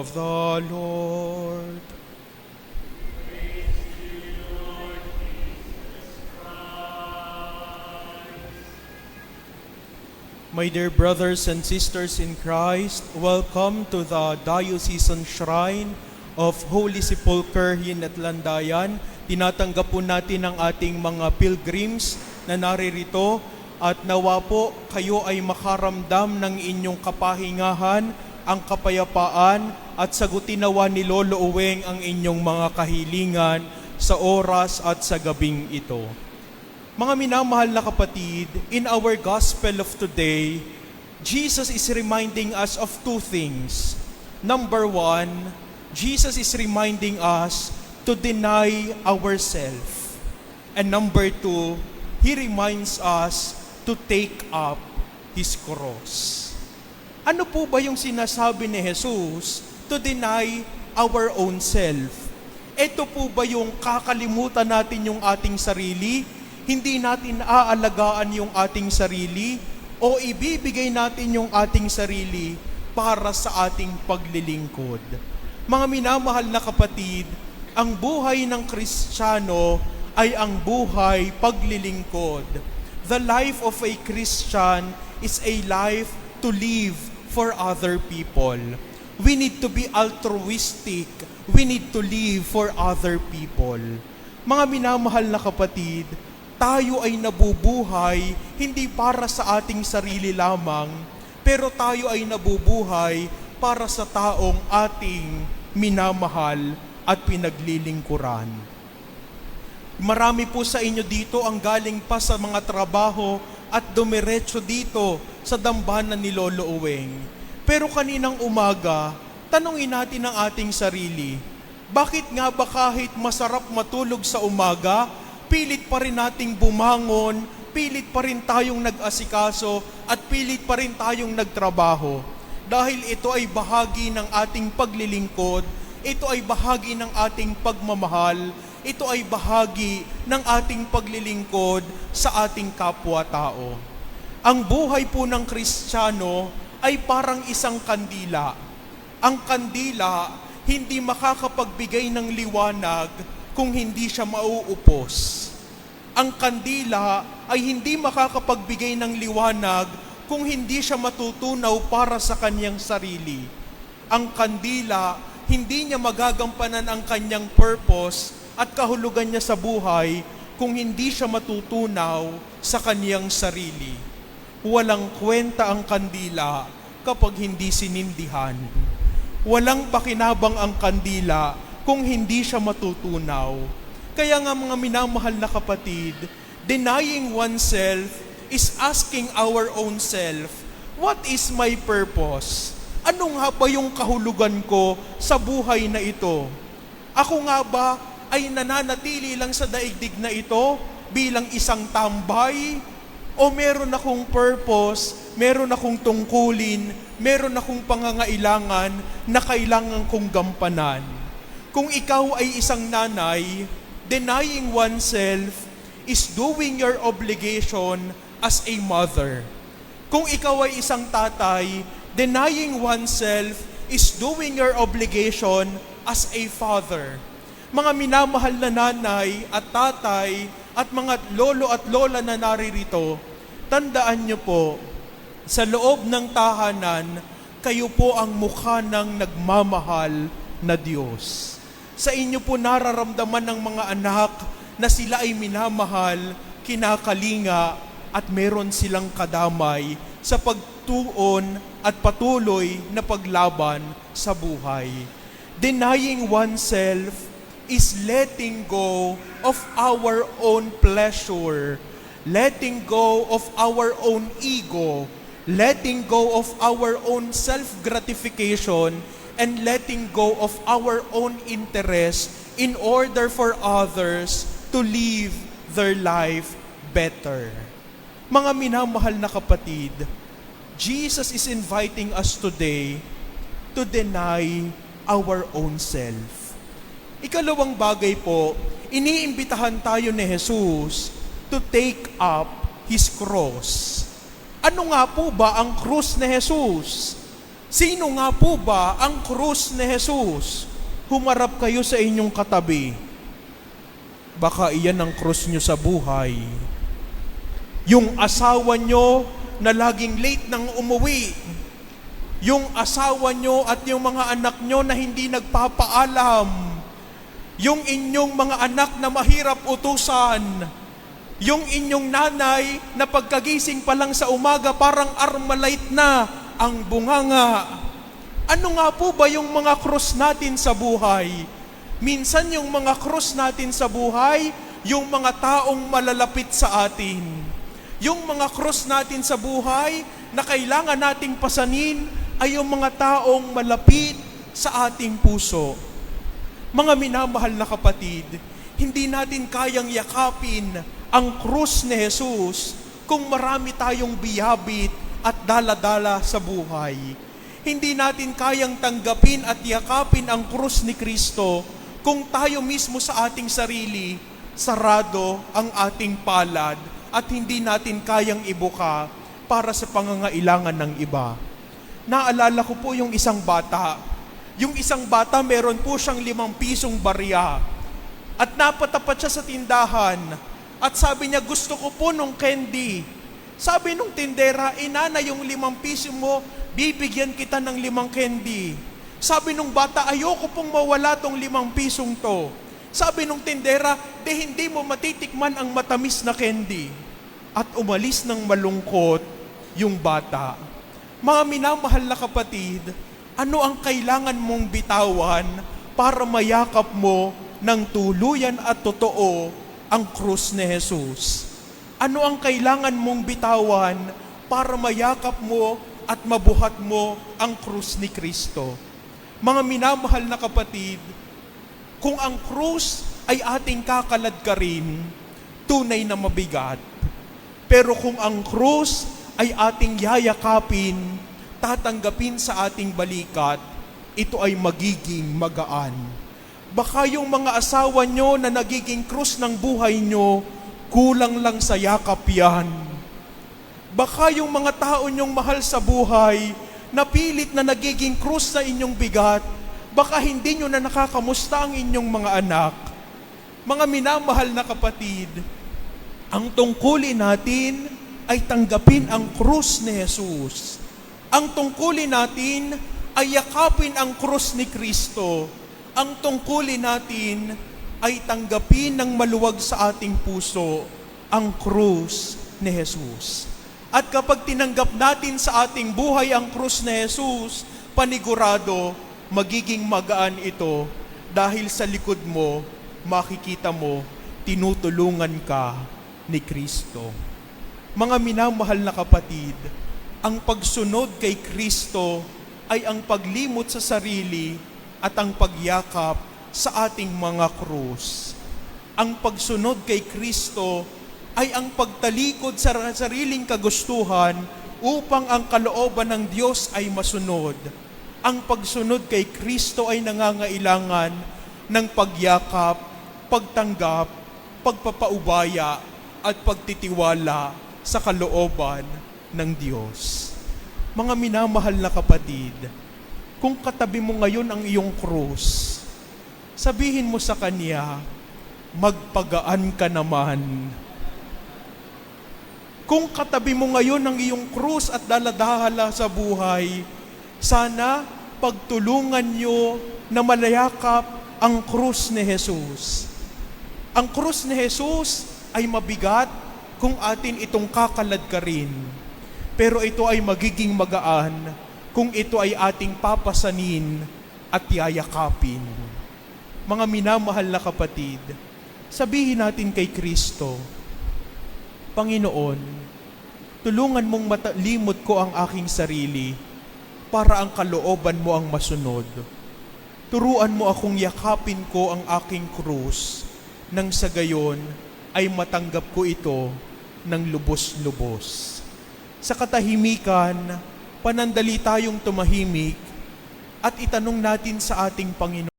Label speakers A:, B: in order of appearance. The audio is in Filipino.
A: of the Lord. My dear brothers and sisters in Christ, welcome to the Diocesan Shrine of Holy Sepulchre in Atlandayan. Tinatanggap po natin ang ating mga pilgrims na naririto at nawa po kayo ay makaramdam ng inyong kapahingahan, ang kapayapaan at sagutin nawa ni Lolo Uweng ang inyong mga kahilingan sa oras at sa gabing ito. Mga minamahal na kapatid, in our gospel of today, Jesus is reminding us of two things. Number one, Jesus is reminding us to deny ourselves. And number two, He reminds us to take up His cross. Ano po ba yung sinasabi ni Jesus to deny our own self? Ito po ba yung kakalimutan natin yung ating sarili? Hindi natin aalagaan yung ating sarili o ibibigay natin yung ating sarili para sa ating paglilingkod. Mga minamahal na kapatid, ang buhay ng Kristiyano ay ang buhay paglilingkod. The life of a Christian is a life to live for other people. We need to be altruistic. We need to live for other people. Mga minamahal na kapatid, tayo ay nabubuhay hindi para sa ating sarili lamang, pero tayo ay nabubuhay para sa taong ating minamahal at pinaglilingkuran. Marami po sa inyo dito ang galing pa sa mga trabaho at dumiretso dito sa dambana ni Lolo Uweng. Pero kaninang umaga, tanungin natin ang ating sarili, bakit nga ba kahit masarap matulog sa umaga, pilit pa rin nating bumangon, pilit pa rin tayong nag-asikaso, at pilit pa rin tayong nagtrabaho. Dahil ito ay bahagi ng ating paglilingkod, ito ay bahagi ng ating pagmamahal, ito ay bahagi ng ating paglilingkod sa ating kapwa-tao. Ang buhay po ng Kristiyano ay parang isang kandila. Ang kandila hindi makakapagbigay ng liwanag kung hindi siya mauupos. Ang kandila ay hindi makakapagbigay ng liwanag kung hindi siya matutunaw para sa kanyang sarili. Ang kandila, hindi niya magagampanan ang kanyang purpose at kahulugan niya sa buhay kung hindi siya matutunaw sa kanyang sarili. Walang kwenta ang kandila kapag hindi sinindihan. Walang pakinabang ang kandila kung hindi siya matutunaw. Kaya nga mga minamahal na kapatid, denying oneself is asking our own self, what is my purpose? Ano nga ba yung kahulugan ko sa buhay na ito? Ako nga ba ay nananatili lang sa daigdig na ito bilang isang tambay? O meron akong purpose, meron akong tungkulin, meron akong pangangailangan na kailangan kong gampanan? Kung ikaw ay isang nanay, denying oneself is doing your obligation as a mother. Kung ikaw ay isang tatay, denying oneself is doing your obligation as a father. Mga minamahal na nanay at tatay at mga lolo at lola na naririto, tandaan niyo po, sa loob ng tahanan, kayo po ang mukha ng nagmamahal na Diyos. Sa inyo po nararamdaman ng mga anak na sila ay minamahal, kinakalinga, at meron silang kadamay sa pagtuon at patuloy na paglaban sa buhay. Denying oneself is letting go of our own pleasure, letting go of our own ego, letting go of our own self-gratification, and letting go of our own interest in order for others to live their life better. Mga minamahal na kapatid, Jesus is inviting us today to deny our own self. Ikalawang bagay po, iniimbitahan tayo ni Jesus to take up His cross. Ano nga po ba ang krus ni Jesus? Sino nga po ba ang krus ni Jesus? Humarap kayo sa inyong katabi. Baka iyan ang krus nyo sa buhay. Yung asawa nyo na laging late nang umuwi. Yung asawa nyo at yung mga anak nyo na hindi nagpapaalam. Yung inyong mga anak na mahirap utusan. Yung inyong nanay na pagkagising pa lang sa umaga parang Armalite na ang bunganga. Ano nga po ba yung mga krus natin sa buhay? Minsan yung mga krus natin sa buhay, yung mga taong malalapit sa atin. Yung mga krus natin sa buhay na kailangan nating pasanin ay yung mga taong malapit sa ating puso. Mga minamahal na kapatid, hindi natin kayang yakapin ang krus ni Jesus kung marami tayong biyabit at dala-dala sa buhay. Hindi natin kayang tanggapin at yakapin ang krus ni Kristo kung tayo mismo sa ating sarili, sarado ang ating palad at hindi natin kayang ibuka para sa pangangailangan ng iba. Naalala ko po yung isang bata. Yung isang bata meron po siyang 5 pisong barya. At napatapat siya sa tindahan. At sabi niya, gusto ko po nung candy. Sabi nung tindera, inana yung 5 piso mo, bibigyan kita ng 5 candy. Sabi nung bata, ayoko pong mawala tong 5 pisong to. Sabi nung tindera, hindi mo matitikman ang matamis na candy. At umalis ng malungkot yung bata. Mga minamahal na kapatid, ano ang kailangan mong bitawan para mayakap mo ng tuluyan at totoo ang krus ni Jesus? Ano ang kailangan mong bitawan para mayakap mo at mabuhat mo ang krus ni Kristo? Mga minamahal na kapatid, kung ang krus ay ating kakalagkarin, tunay na mabigat. Pero kung ang krus ay ating yayakapin, tatanggapin sa ating balikat, ito ay magiging magaan. Baka yung mga asawa nyo na nagiging krus ng buhay nyo, kulang lang sa yakap yan. Baka yung mga tao nyong mahal sa buhay, napilit na nagiging krus sa inyong bigat, baka hindi nyo na nakakamusta ang inyong mga anak. Mga minamahal na kapatid, ang tungkulin natin ay tanggapin ang krus ni Jesus. Ang tungkulin natin ay yakapin ang krus ni Kristo. Ang tungkulin natin ay tanggapin ng maluwag sa ating puso ang krus ni Jesus. At kapag tinanggap natin sa ating buhay ang krus ni Jesus, panigurado, magiging magaan ito dahil sa likod mo, makikita mo, tinutulungan ka ni Kristo. Mga minamahal na kapatid, ang pagsunod kay Kristo ay ang paglimot sa sarili at ang pagyakap sa ating mga krus. Ang pagsunod kay Kristo ay ang pagtalikod sa sariling kagustuhan upang ang kalooban ng Diyos ay masunod. Ang pagsunod kay Kristo ay nangangailangan ng pagyakap, pagtanggap, pagpapaubaya at pagtitiwala sa kalooban ng Diyos. Mga minamahal na kapatid, kung katabi mo ngayon ang iyong krus, sabihin mo sa Kanya, magpagaan ka naman. Kung katabi mo ngayon ang iyong krus at daladahala sa buhay, sana pagtulungan nyo na malayakap ang krus ni Jesus. Ang krus ni Jesus ay mabigat kung atin itong kakaladkarin. Pero ito ay magiging magaan kung ito ay ating papasanin at yayakapin. Mga minamahal na kapatid, sabihin natin kay Kristo, Panginoon, tulungan mong matalimot ko ang aking sarili para ang kalooban mo ang masunod. Turuan mo akong yakapin ko ang aking krus nang sa gayon ay matanggap ko ito ng lubos-lubos. Sa katahimikan, panandali tayong tumahimik at itanong natin sa ating Panginoon,